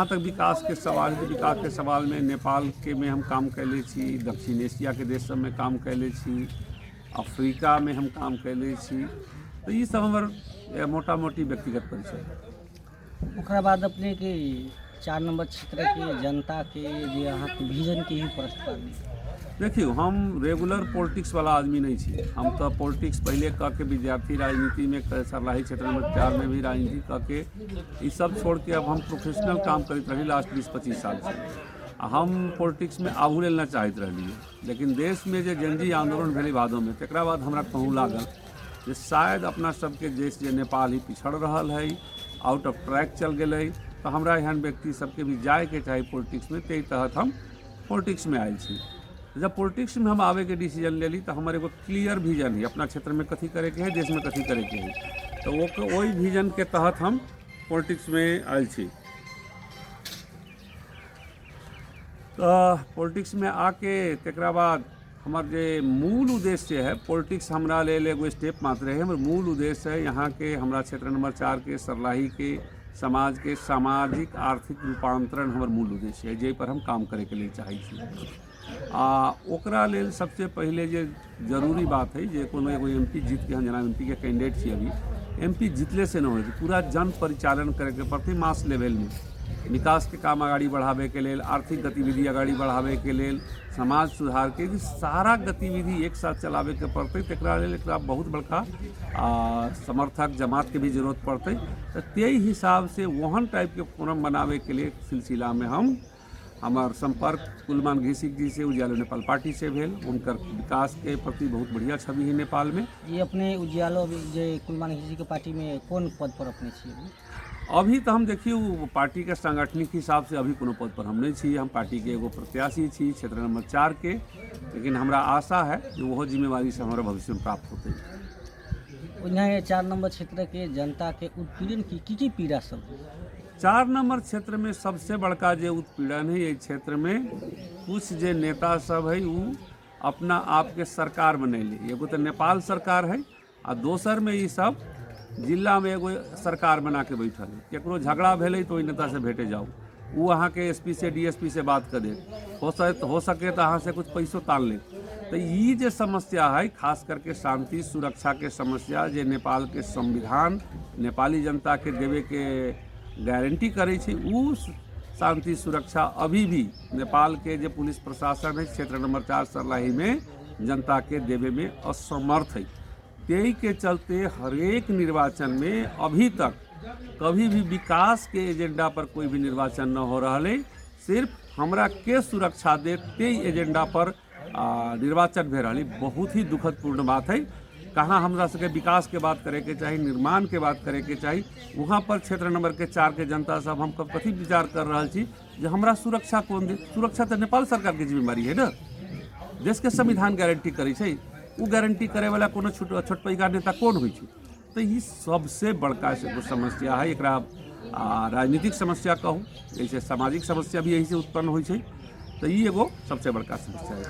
जहाँ तक विकास के सवाल में नेपाल के में हम काम कैले छी, दक्षिण एशिया के देश सब में काम कैले छी, अफ्रीका में हम काम कैले छी। तो ये सब हमार मोटा मोटी व्यक्तिगत परिचय। ओकरा बाद अपने के 4 नंबर क्षेत्र के जनता के जे अहाँ के विजन के ही प्रस्ताव। देखियो, हम रेगुलर पॉलिटिक्स वाला आदमी नहीं छी। हम तो पॉलिटिक्स पहले के विद्यार्थी राजनीति में सरलाही क्षेत्र नंबर 4 में भी राजनीति के ये सब छोड़ के अब हम प्रोफेशनल काम करते रही लास्ट 20-25 साल से। हम पॉलिटिक्स में आगू लेना चाहते रही, लेकिन देश में जो जनजी आंदोलन भेले भादों में, तकरा बाद हमरा कहूँ लागल जे शायद अपना सबके देश जे नेपाल ही पिछड़ रहा है, आउट ऑफ ट्रैक चल गए। तो हमरा एहन व्यक्ति सबके भी जाए के चाहे पॉलिटिक्स में, ते तहत हम पॉलिटिक्स में आयल छी। जब पॉलिटिक्स में हम आवे के डिसीजन ले ली तो हमारे एगो क्लियर विजन है अपना क्षेत्र में कथी करे के है, देश में कथी करे के है। तो वो वही विजन के तहत हम पॉलिटिक्स में आयल छी। तो पॉलिटिक्स में आके तकरा बाद हमार जे मूल उद्देश्य है, पॉलिटिक्स हमरा ले एगो स्टेप मात्र है। हमारे मूल उद्देश्य है यहाँ के हमरा क्षेत्र नंबर 4 के सरलाही के समाज के सामाजिक आर्थिक रूपांतरण हमार मूल उद्देश्य है, जे पर हम काम करे के लिए चाहे छी। ओकरा लेल सबसे पहले जे जरूरी बात है, जे कोनो एगो एमपी जीत के हम जना एमपी के कैंडिडेट छी, अभी एमपी जीतले से न हो, पूरा जन परिचालन करे के पड़ते मास लेवल में। विकास के काम आगाड़ी बढ़ावे के लेल, आर्थिक गतिविधि आगाड़ी बढ़ावे के लेल, समाज सुधार के सारा गतिविधि एक साथ चलावे के पड़ते। तकरा लेल एकरा बहुत बड़का समर्थक जमात के भी जरूरत पड़ते। तो ते हिसाब से वहन टाइप के फोरम बनावे के लिए सिलसिला में हम हमार संपर्क कुलमान घिसिक जी से उज्यालो नेपाल पार्टी से भेल। उनकर विकास के प्रति बहुत बढ़िया छवि है नेपाल में। ये अपने उज्यालो जे कुलमान घिसिक के पार्टी में कौन पद पर अपने छी? अभी तो हम देखिए पार्टी के सांगठनिक हिसाब से अभी कोनो पद पर हम नहीं छी। हम पार्टी के एगो प्रत्याशी छी क्षेत्र नंबर 4 के, लेकिन हमरा आशा है कि वह जिम्मेवारी से हमारा भविष्य में प्राप्त होते। उन्हें 4 नंबर क्षेत्र के जनता के उत्पीड़न की पीड़ा सब? 4 नंबर क्षेत्र में सबसे बड़का जे उत्पीड़न है, ये क्षेत्र में कुछ जे नेता सब है वो अपना आप के सरकार बनैले। एगो तो नेपाल सरकार है आ दोसर में ये सब जिला में एगो सरकार बना के बैठल है। केकरो झगड़ा भेले तो ओहि नेता से भेटे जाओ, वो अहाँ के एसपी से डीएसपी से बात कर दे, हो सके तो अहाँ से कुछ पैसों तान ले। तो ये जो समस्या है, खास करके शांति सुरक्षा के समस्या, जे नेपाल के संविधान नेपाली जनता के देवे के गारंटी करे छे, उ शांति सुरक्षा अभी भी नेपाल के जो पुलिस प्रशासन है क्षेत्र नंबर 4 सरलाही में जनता के देवे में असमर्थ है। यही के चलते हर एक निर्वाचन में अभी तक कभी भी विकास के एजेंडा पर कोई भी निर्वाचन न हो रहा है। सिर्फ हमरा के सुरक्षा देते एजेंडा पर निर्वाचन भे रही। बहुत ही दुखदपूर्ण बात है। कहाँ हमरा सबके विकास के बात करे के चाहिए, निर्माण के बात करे के चाहिए, वहाँ पर क्षेत्र नंबर के 4 के जनता सब हम कथी विचार कर रहा छी जे हमरा सुरक्षा कौन दे? सुरक्षा तो नेपाल सरकार की जिम्मेवारी है ना। देश के संविधान गारंटी करे छे, वो गारंटी करे वाला कोनो छोटपैका नेता कौन होइ छै? तो ये सबसे बड़का समस्या है। एकरा राजनीतिक समस्या कहूँ, जैसे सामाजिक समस्या भी यही से उत्पन्न होइ छै। तो ये एगो सबसे बड़का समस्या है।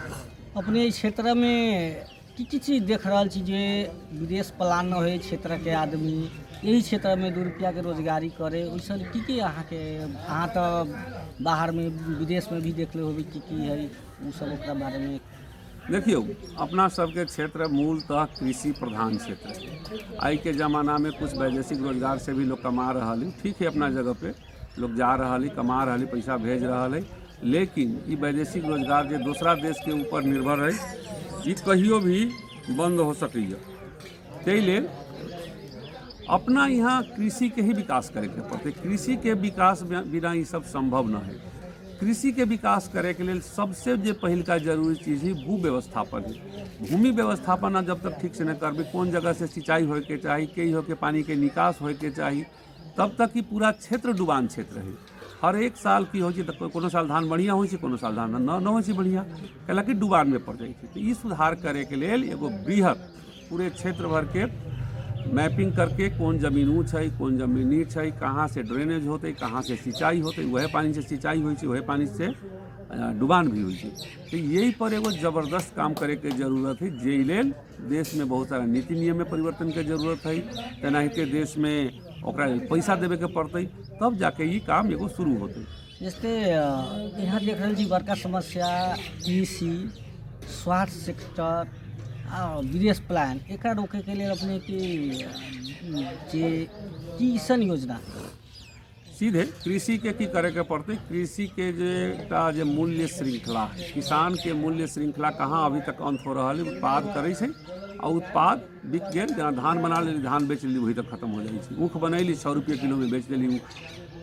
अपने क्षेत्र में की चीज देख रहा छी जे विदेश पलायन न हो, क्षेत्र के आदमी यही क्षेत्र में 2 रुपया के रोजगारी करे, वैसे की अहाँ तो बाहर में विदेश में भी देख ले होबे की है वो सब ओकरा बारे में? देखियो, अपना सबके क्षेत्र मूलतः कृषि प्रधान क्षेत्र है। आई के ज़माना में कुछ वैदेशिक रोजगार से भी लोग कमा रहा है, ठीक है, अपना जगह पे लोग जा रहा है, कमा रहा है, पैसा भेज रहा है। लेकिन ये वैदेशिक रोजगार जो दूसरा देश के ऊपर निर्भर है, ये कहियो भी बंद हो सकैए। ताहि लेल अपना यहाँ कृषि के ही विकास करे के पड़ते। कृषि के विकास बिना ये सब संभव न है। कृषि के विकास करे के लिए सबसे जो पहिल का जरूरी चीज़ है भू व्यवस्थापन है। भूमि व्यवस्थापन जब तक ठीक से न करबे, कौन जगह से सिंचाई होए के चाहिए, कई हो के पानी के निकास होए के चाहिए, तब तक ही पूरा क्षेत्र डुबान क्षेत्र है। हर एक साल की हो तो कोनो साल धान बढ़िया हो, कोनो साल धान न हो बढ़िया, कैलाकि डुबान में पड़ जाए। तो ये सुधार करे के लिए एगो बृहत पूरे क्षेत्र भर के मैपिंग करके कौन जमीन ऊँच है, कौन जमीन नीच है, कहाँ से ड्रेनेज होते, कहाँ से सिंचाई होते, वह पानी से सिंचाई हो, वह पानी से डुबान भी हो। तो यही पर एगो जबरदस्त काम करे के जरूरत है। जे लेल देश में बहुत सारा नीति नियम में परिवर्तन के जरूरत है। तेनाहिते देश में ओकरा पैसा देवे के पड़ते, तब जाके ये काम एगो शुरू होते। जैसे यहाँ देख रहल छी बड़का समस्या कृषि, स्वास्थ्य सेक्टर आ विदेश प्लान एकरा रोके के लिए अपने के जे की सन योजना सीधे कृषि के की करे के पड़ते, कृषि के जे एकटा जे मूल्य श्रृंखला है, किसान के मूल्य श्रृंखला कहाँ अभी तक अंत हो रहा है। उत्पाद करे छै आ उत्पाद बिक गेल, जेना धान बना लेली, धान बेच लेली, वही तक खत्म हो जाइ छै। ऊख बनैली 100 रुपये किलो में बेच देली,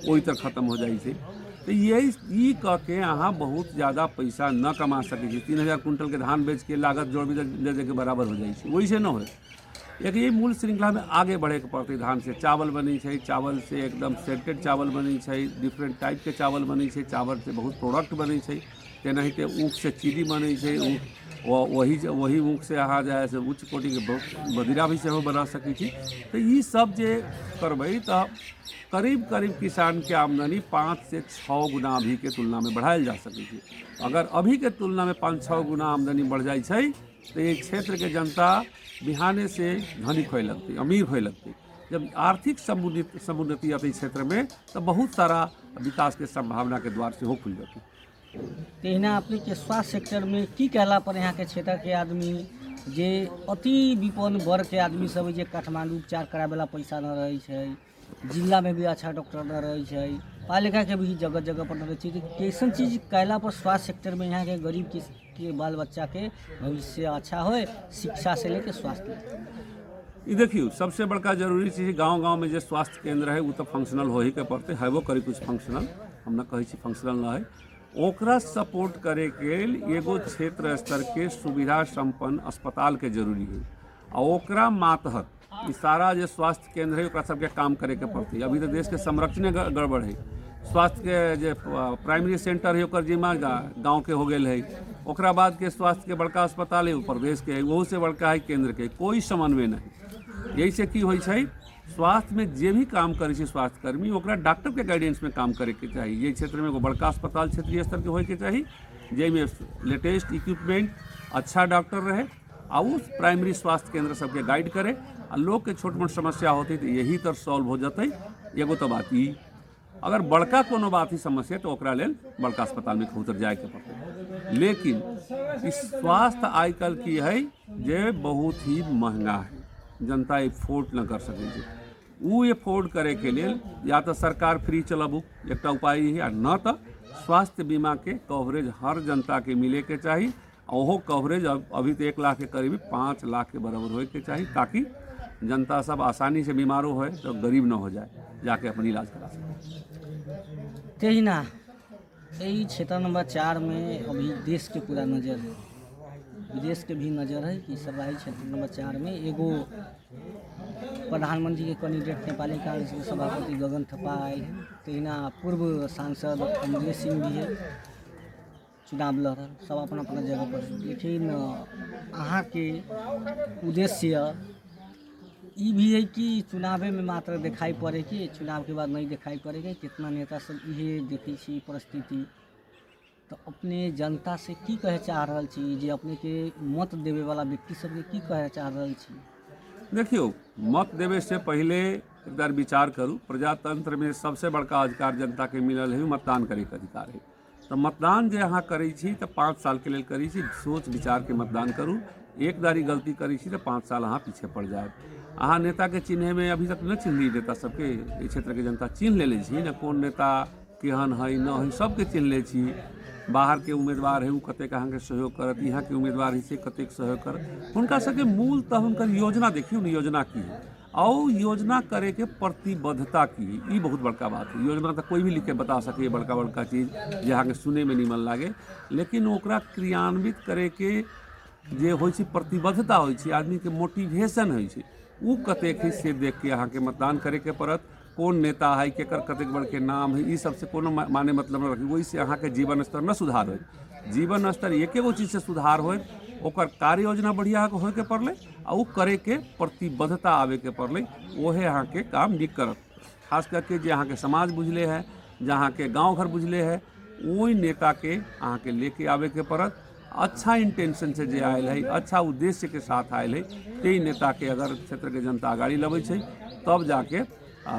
वही तक खत्म हो जाइ छै। तो यही कह के अहाँ बहुत ज़्यादा पैसा न कमा सकै छी। 3000 कुंटल के धान बेच के लागत जोड़ दे के बराबर हो जाइ छै, वैसे न हो। एक ये मूल श्रृंखला में आगे बढ़े के पड़ते। धान से चावल बनी है, चावल से एकदम सेटेड चावल बनी है, डिफरेंट टाइप के चावल बनी है, चावल से बहुत प्रोडक्ट बनी है। तेनाहिते ऊख से चीनी बनी है, वही ऊख से अहाँ जे है से उच्च कोटि के मदिरा भी सेहो बना सकै छी। तो ये सब जे करबै तो करीब करीब किसान के आमदनी 5 से 6 गुना अभी के तुलना में बढ़ायल जा सकै छै। अगर अभी के तुलना में 5-6 गुना आमदनी बढ़ जाइ छै तो ये क्षेत्र के जनता बिहाने से धनिक होए लगती, अमीर होए लगती। जब आर्थिक समुन्नति आती क्षेत्र में तो बहुत सारा विकास के संभावना के द्वार से हो खुल जाती। तहिना अपने के स्वास्थ्य सेक्टर में की कहला पर यहाँ के क्षेत्र के आदमी जे अति विपन्न वर्ग के आदमी सब जे काठमांडू उपचार करावे ला पैसा न रहे छै, जिला में भी अच्छा डॉक्टर न रहे छै, पढ़ा लिखा के भी जगह जगह पर न रहे छै। कैसन चीज कहला पर स्वास्थ्य सेक्टर में यहाँ के गरीब के बाल बच्चा के भविष्य अच्छा होए, शिक्षा से लेके स्वास्थ्य। ये देखियो सबसे बड़का जरूरी चीज गांव-गांव में जो स्वास्थ्य केंद्र है वो तो फंक्शनल हो ही के पड़ते है। वो करी कुछ फंक्शनल, हम ना कहे छी फंक्शनल ना है। ओकरा सपोर्ट करे के एगो क्षेत्र स्तर के सुविधा संपन्न अस्पताल के जरूरी है। और ओकरा मातहत ई सारा जो स्वास्थ्य केंद्र है ओकरा सबके काम करे के पड़ते। अभी तो देश के संरक्षण गड़बड़ है। स्वास्थ्य के जो प्राइमरी सेंटर है ओकर जिम्मा गाँव के हो गए है। ओकरा बाद के स्वास्थ्य के बड़का अस्पताल है वो प्रदेश के है, वहू से बड़का है केंद्र के, कोई समन्वय नहीं। यही से की होइ छै, स्वास्थ्य में जे भी काम करे छै स्वास्थ्यकर्मी ओकरा डॉक्टर के गाइडेंस में काम करे के चाहिए। ये क्षेत्र में एगो बड़का अस्पताल क्षेत्रीय स्तर के होय के चाहिए, जैमें लेटेस्ट इक्विपमेंट, अच्छा डॉक्टर रहे आ उस प्राइमरी स्वास्थ्य केंद्र सबके गाइड करे आ लोग के छोट मोट समस्या होती तो यही तर सॉल्व हो जाते। एगो तो बात ई, अगर बड़का कोनो बात ही समस्या तो ओकरा लेल बड़का अस्पताल में उतर जाए के पड़ते। लेकिन इस स्वास्थ्य आजकल की है जे बहुत ही महंगा है, जनता एफोर्ड न कर सकै छै। वो एफोर्ड करे के लिए या तो सरकार फ्री चलाबू एक उपाय है, न तो स्वास्थ्य बीमा के कवरेज हर जनता के मिले के चाहिए। ओहो कवरेज अभी तो 1 लाख के करीब 5 लाख के बराबर होए के चाहिए, ताकि जनता सब आसानी से बीमारो हो तो गरीब न हो जाए, जाके अपन इलाज करा सके। तहिना यही क्षेत्र नंबर 4 में अभी देश के पूरा नज़र है, विदेश के भी नज़र है कि सरकारी क्षेत्र नंबर 4 में एगो प्रधानमंत्री के कैंडिडेट नेपाली कांग्रेस के सभापति गगन थपाल, तहिना पूर्व सांसद अमरेश सिंह भी है, चुनाव लड़ रहा, सब अपना अपना जगह पर। लेकिन अहाँ के उद्देश्य ई भी है कि चुनावे में मात्र दिखाई पड़े कि चुनाव के बाद नहीं दिखाई पड़ेगा। कितना नेता सब ये देखी छी परिस्थिति, तो अपने जनता से की कहे चाह रहा छी, जे अपने के मत देवे वाला व्यक्ति सबके की कहे चाह रहा छी? देखियो, मत देवे से पहले एक बार विचार करूँ। प्रजातंत्र में सबसे बड़का अधिकार जनता के मिलल है, मतदान करे के अधिकार है। तो मतदान जे अहाँ करै छी तो 5 साल के लिए करै छी, सोच विचार के मतदान करूँ। एक दारी गलती करै छी तो 5 साल अहाँ पीछे पड़ जाए। अहाँ नेता के चिन्हे में अभी तक न चिन्हली, नेता सबके इस क्षेत्र के जनता चिन्ह ले छी न, कौन नेता केहन है न है सबके चिन्ह ले छी। बाहर के उम्मीदवार है वो कतेक अहाँ के सहयोग करत, यहाँ के उम्मीदवार है से कतेक सहयोग करत। उनका सबके मूल तो उनकर योजना देखियो न, योजना की है और योजना करे के प्रतिबद्धता की, ये बहुत बड़का बात है। योजना तो कोई भी लिख के बता सके, बड़का बड़का चीज़ जहाँ के सुने में निमन लागे, लेकिन ओकरा क्रियान्वित करे के जे होइ छै प्रतिबद्धता होइ छै, आदमी के मोटिवेशन होइ छै, वो कतेक है से देख के अहाँ के मतदान करे के पड़त। कौन नेता है, केकर कतेक बड़ के नाम है, ये सबसे कोनो माने मतलब न रखी। वही से अहाँ के जीवन स्तर न सुधार हो। जीवन स्तर एक एगो चीज से सुधार हो, ओकर कार्य योजना बढ़िया होए के पड़ले आ वो करे के प्रतिबद्धता आवे के पड़ले, ओहे अहाँ के काम नीक करत। खास करके जे अहाँ के समाज बुझले है, जहाँ के गांव घर बुझले है, वही नेता के अहाँ के लेके आवे के पड़त। अच्छा इंटेंशन से जे आयल है, अच्छा उद्देश्य के साथ आयल है, ते नेता के अगर क्षेत्र के जनता आगाड़ी लबे छै तब जाके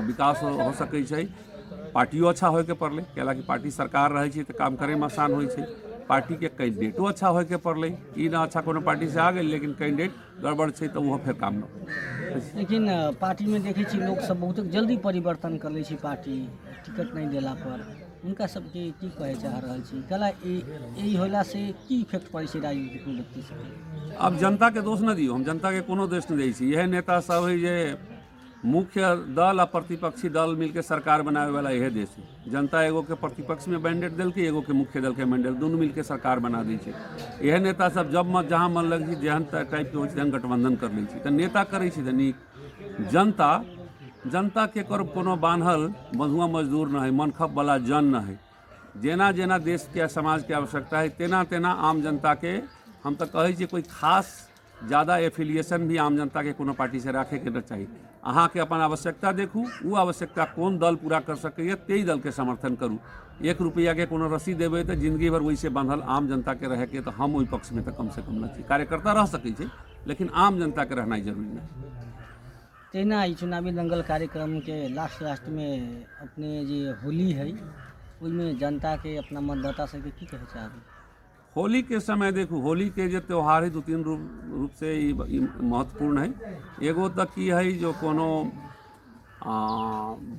विकास हो सकै छै। पार्टियों अच्छा होय के पड़ले, कैला कि पार्टी सरकार रहे छै तो काम करे में आसान होय छै। पार्टी के कैंडिडेटो अच्छा होय के पड़ले, ई ना अच्छा कोनो पार्टी से आ गए लेकिन कैंडिडेट गड़बड़ छै तो वो फिर काम न। लेकिन पार्टी में देखे छी लोग सब बहुत जल्दी परिवर्तन कर ले छी पार्टी टिकट नहीं देला पर, उनका सबके की कहे चाह रहल छी, कला यही होला से की इफेक्ट पड़े छै राजनीतिक व्यक्ति सबके? अब जनता के दोष न दियो, हम जनता के कोनो दोष न दै छी। यह नेता सब है जे मुख्य दल आ प्रतिपक्षी दल मिलके सरकार बनावे वाला यह देश है। जनता एगो के प्रतिपक्ष में मैंडेट दिल के, एगो के मुख्य दल के मैंडेट, दोनों मिलके सरकार बना दी छै। यह नेता सब जब मत जहाँ मन लगे जेहन टाइप के हो गठबंधन कर ली तो नेता करे तो नीक। जनता के कर कोनो बान्हल बंधुआ मजदूर न है, मनखब वाला जन न है। जेना जेना देश के समाज के आवश्यकता है तेना तेना आम जनता के हम तो कहे छी कोई खास ज़्यादा एफिलिएशन भी आम जनता के कोनो पार्टी से रखे के न चाहिए। अहाँ के अपन आवश्यकता देखू, वो आवश्यकता कौन दल पूरा कर सके तेई दल के समर्थन करू। 1 रुपया के कोनो रसीद देवे तो जिंदगी भर वैसे बांधल आम जनता के रहे के तो हम वही पक्ष में तो कम से कम न छी। कार्यकर्ता रह सके छे लेकिन आम जनता के रहना जरूरी नहीं। तेना ई चुनावी दंगल कार्यक्रम के लास्ट में अपने जे होली है उसमें जनता के अपना मतदाता से की कहे चाहबे? होली के समय देखू, होली के जो त्यौहार है 2-3 रूप से ई महत्वपूर्ण है। एगो तक की है जो कोनो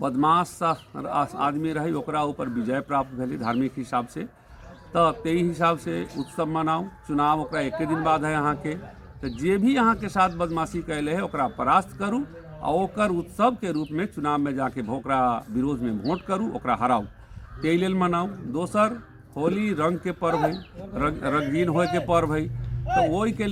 बदमाश आदमी रही ओकरा ऊपर विजय प्राप्त भेली धार्मिक हिसाब से, तो तेई हिसाब से उत्सव मनाऊ। चुनाव ओकरा 1 दिन बाद है अहाँ के, तो जे भी अहाँ के साथ बदमाशी कैले है ओकरा परास्त करू और ओकर उत्सव के रूप में चुनाव में जाके ओकरा विरोध में वोट करू, ओकरा हराऊ, तेई लेल मनाऊ। दोसर, होली रंग के पर्व है, रंगीन होय के पर्व है, तो ओई के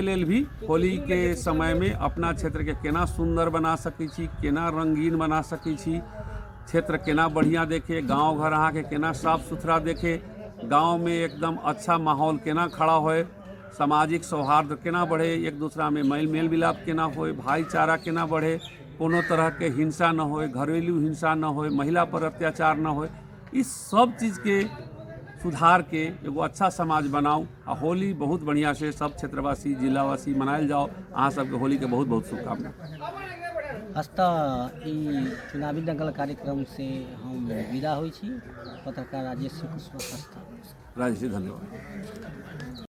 लेल भी होली के समय में अपना क्षेत्र के केना सुंदर बना सकै छी, केना रंगीन बना सकै छी, क्षेत्र केना बढ़िया देखे, गांव घर अहाँ के केना साफ सुथरा देखे, गांव में एकदम अच्छा माहौल केना खड़ा होए, सामाजिक सौहार्द केना बढ़े, एक दूसरा में मेल मिलाप केना होए, भाईचारा केना बढ़े, कोनो तरह के हिंसा न होए, घरेलू हिंसा न होए, महिला पर अत्याचार न होए, इस सब चीज़ के सुधार के एगो अच्छा समाज बनाऊ। आ होली बहुत बढ़िया से सब क्षेत्रवासी जिलावासी मनायल जाओ। अहाँ सबके होली के बहुत बहुत शुभकामना। हस्ता ई चुनावी दंगल कार्यक्रम से हम विदा होई छी। पत्रकार राजेश कुशवाहा। राजेश, धन्यवाद।